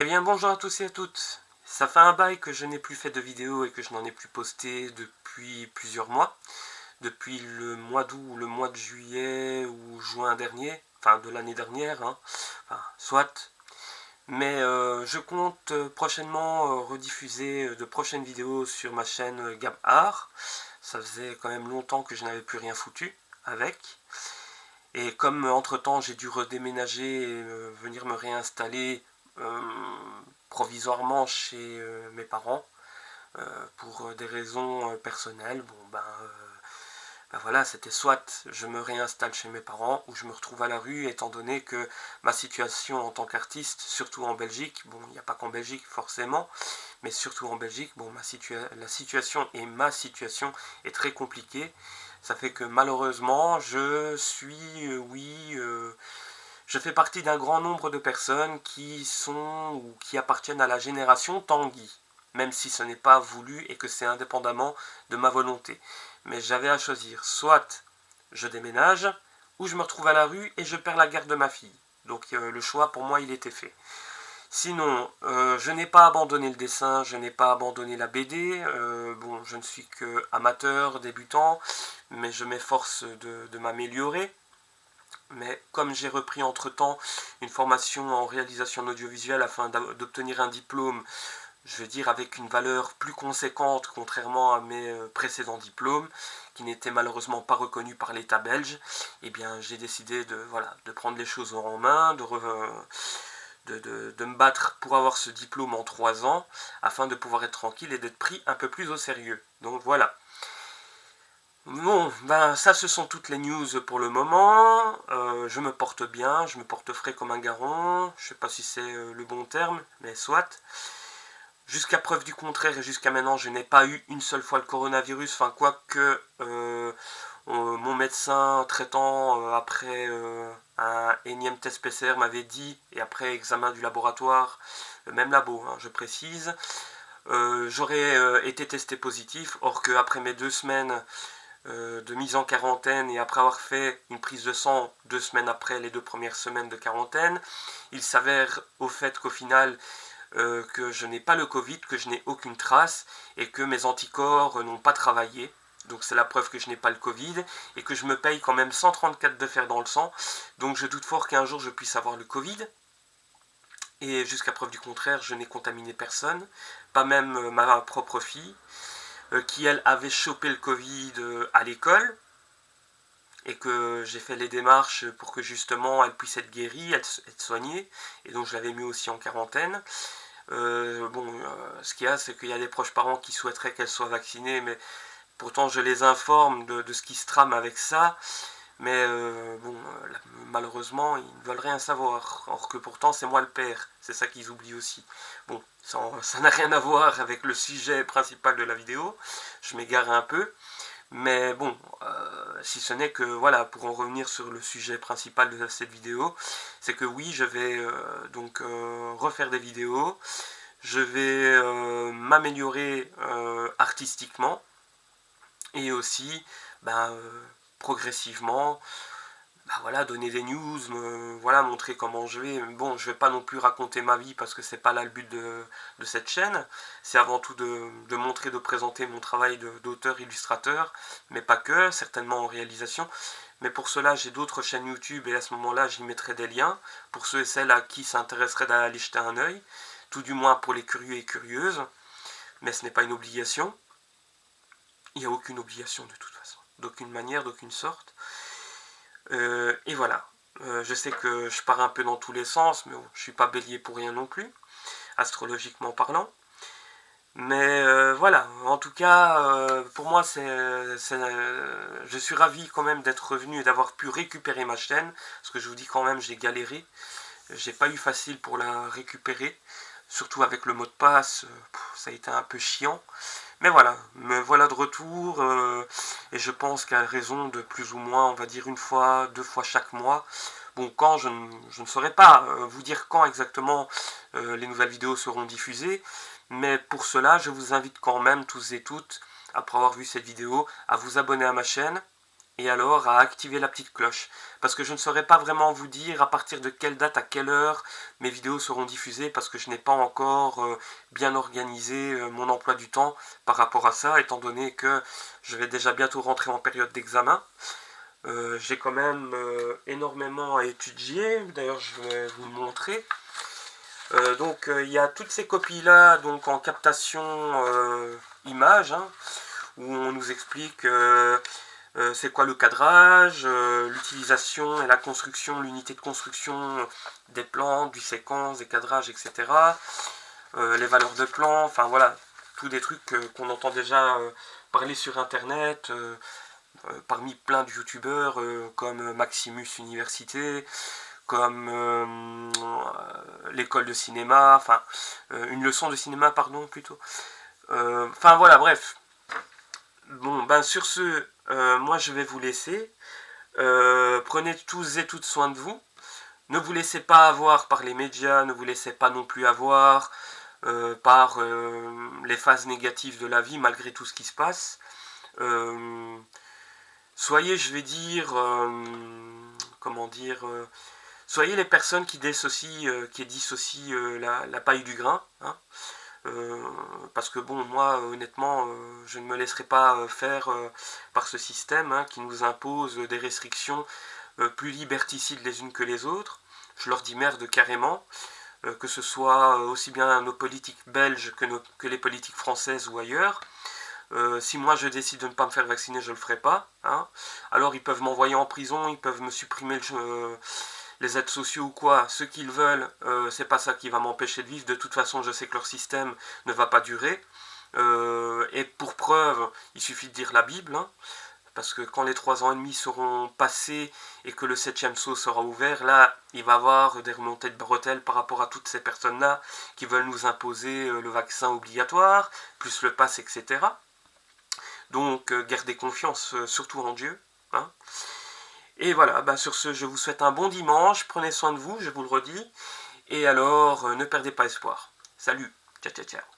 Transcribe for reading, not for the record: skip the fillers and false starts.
Eh bien bonjour à tous et à toutes. Ça fait un bail que je n'ai plus fait de vidéo et que je n'en ai plus posté depuis plusieurs mois. Depuis le mois d'août ou le mois de juillet ou juin dernier, enfin de l'année dernière, hein. Enfin, soit. Mais je compte prochainement rediffuser de prochaines vidéos sur ma chaîne GabArt. Ça faisait quand même longtemps que je n'avais plus rien foutu avec. Et comme entre-temps j'ai dû redéménager et venir me réinstaller euh, provisoirement chez mes parents pour des raisons personnelles, ben voilà, c'était soit je me réinstalle chez mes parents ou je me retrouve à la rue, étant donné que ma situation en tant qu'artiste, surtout en Belgique, bon, il n'y a pas qu'en Belgique forcément, mais surtout en Belgique, bon, la situation et ma situation est très compliquée. Ça fait que malheureusement, je suis, je fais partie d'un grand nombre de personnes qui sont ou qui appartiennent à la génération Tanguy, même si ce n'est pas voulu et que c'est indépendamment de ma volonté. Mais j'avais à choisir, soit je déménage, ou je me retrouve à la rue et je perds la garde de ma fille. Donc le choix pour moi il était fait. Sinon, je n'ai pas abandonné le dessin, je n'ai pas abandonné la BD. Bon, je ne suis que amateur, débutant, mais je m'efforce de m'améliorer. Mais comme j'ai repris entre-temps une formation en réalisation audiovisuelle afin d'obtenir un diplôme, je veux dire avec une valeur plus conséquente contrairement à mes précédents diplômes, qui n'étaient malheureusement pas reconnus par l'État belge, eh bien j'ai décidé de prendre les choses en main, de me battre pour avoir ce diplôme en 3 ans, afin de pouvoir être tranquille et d'être pris un peu plus au sérieux. Donc voilà. Bon, ben ça ce sont toutes les news pour le moment. Je me porte bien, je me porte frais comme un garron. Je sais pas si c'est le bon terme, mais soit. Jusqu'à preuve du contraire et jusqu'à maintenant, je n'ai pas eu une seule fois le coronavirus. Enfin, quoique mon médecin traitant après un énième test PCR m'avait dit, et après examen du laboratoire, le même labo, hein, je précise, j'aurais été testé positif. Or qu'après mes 2 semaines de mise en quarantaine et après avoir fait une prise de sang 2 semaines après les 2 premières semaines de quarantaine, il s'avère au fait qu'au final que je n'ai pas le Covid, que je n'ai aucune trace et que mes anticorps n'ont pas travaillé. Donc c'est la preuve que je n'ai pas le Covid et que je me paye quand même 134 de fer dans le sang. Donc je doute fort qu'un jour je puisse avoir le Covid. Et jusqu'à preuve du contraire, je n'ai contaminé personne, pas même ma propre fille, qui elle avait chopé le Covid à l'école et que j'ai fait les démarches pour que justement elle puisse être guérie, être soignée. Et donc je l'avais mis aussi en quarantaine. Ce qu'il y a, c'est qu'il y a des proches parents qui souhaiteraient qu'elle soit vaccinée, mais pourtant je les informe de ce qui se trame avec ça. Mais malheureusement, ils ne veulent rien savoir. Or que pourtant, c'est moi le père. C'est ça qu'ils oublient aussi. Bon, ça n'a rien à voir avec le sujet principal de la vidéo. Je m'égare un peu. Mais bon, si ce n'est que, voilà, pour en revenir sur le sujet principal de cette vidéo, c'est que oui, je vais refaire des vidéos, je vais m'améliorer artistiquement, et aussi, ben, progressivement, bah voilà, donner des news, voilà, montrer comment je vais. Bon, je vais pas non plus raconter ma vie parce que c'est pas là le but de cette chaîne. C'est avant tout de montrer, de présenter mon travail d'auteur, illustrateur, mais pas que, certainement en réalisation. Mais pour cela, j'ai d'autres chaînes YouTube et à ce moment-là, j'y mettrai des liens pour ceux et celles à qui ça intéresserait d'aller jeter un œil, tout du moins pour les curieux et curieuses. Mais ce n'est pas une obligation. Il n'y a aucune obligation de toute façon, d'aucune manière, d'aucune sorte. Et voilà. Je sais que je pars un peu dans tous les sens, mais bon, je suis pas bélier pour rien non plus, astrologiquement parlant. Mais voilà, en tout cas, pour moi, je suis ravi quand même d'être revenu et d'avoir pu récupérer ma chaîne, parce que je vous dis quand même, j'ai galéré, j'ai pas eu facile pour la récupérer, surtout avec le mot de passe, ça a été un peu chiant. Mais voilà, me voilà de retour, et je pense qu'à raison de plus ou moins, on va dire une fois, 2 fois chaque mois. Bon, quand, je ne saurais pas vous dire quand exactement les nouvelles vidéos seront diffusées, mais pour cela, je vous invite quand même tous et toutes, après avoir vu cette vidéo, à vous abonner à ma chaîne, et alors à activer la petite cloche. Parce que je ne saurais pas vraiment vous dire à partir de quelle date, à quelle heure mes vidéos seront diffusées, parce que je n'ai pas encore bien organisé mon emploi du temps par rapport à ça, étant donné que je vais déjà bientôt rentrer en période d'examen. J'ai quand même énormément à étudier, d'ailleurs je vais vous le montrer. Donc il y a toutes ces copies là donc en captation image, hein, où on nous explique c'est quoi le cadrage, l'utilisation et la construction, l'unité de construction des plans, du séquence, des cadrages, etc. Les valeurs de plan, enfin voilà, tous des trucs qu'on entend déjà parler sur internet, parmi plein de youtubeurs comme Maximus Université, comme l'école de cinéma, enfin une leçon de cinéma pardon plutôt. Enfin voilà, bref. Bon, ben sur ce, moi je vais vous laisser. Prenez tous et toutes soin de vous. Ne vous laissez pas avoir par les médias, ne vous laissez pas non plus avoir par les phases négatives de la vie malgré tout ce qui se passe. Soyez, je vais dire, comment dire, soyez les personnes qui dissocient, la paille du grain, hein. Parce que bon, moi honnêtement je ne me laisserai pas faire par ce système, hein, qui nous impose des restrictions plus liberticides les unes que les autres. Je leur dis merde carrément, que ce soit aussi bien nos politiques belges que les politiques françaises ou ailleurs. Si moi je décide de ne pas me faire vacciner, je ne le ferai pas, hein. Alors ils peuvent m'envoyer en prison, ils peuvent me supprimer les aides sociaux ou quoi, ce qu'ils veulent, c'est pas ça qui va m'empêcher de vivre. De toute façon, je sais que leur système ne va pas durer. Et pour preuve, il suffit de lire la Bible, hein, parce que quand les 3 ans et demi seront passés et que le 7e sceau sera ouvert, là, il va y avoir des remontées de bretelles par rapport à toutes ces personnes-là qui veulent nous imposer le vaccin obligatoire, plus le pass, etc. Donc, gardez confiance, surtout en Dieu, hein. Et voilà, bah sur ce, je vous souhaite un bon dimanche, prenez soin de vous, je vous le redis, et alors ne perdez pas espoir. Salut, ciao ciao ciao.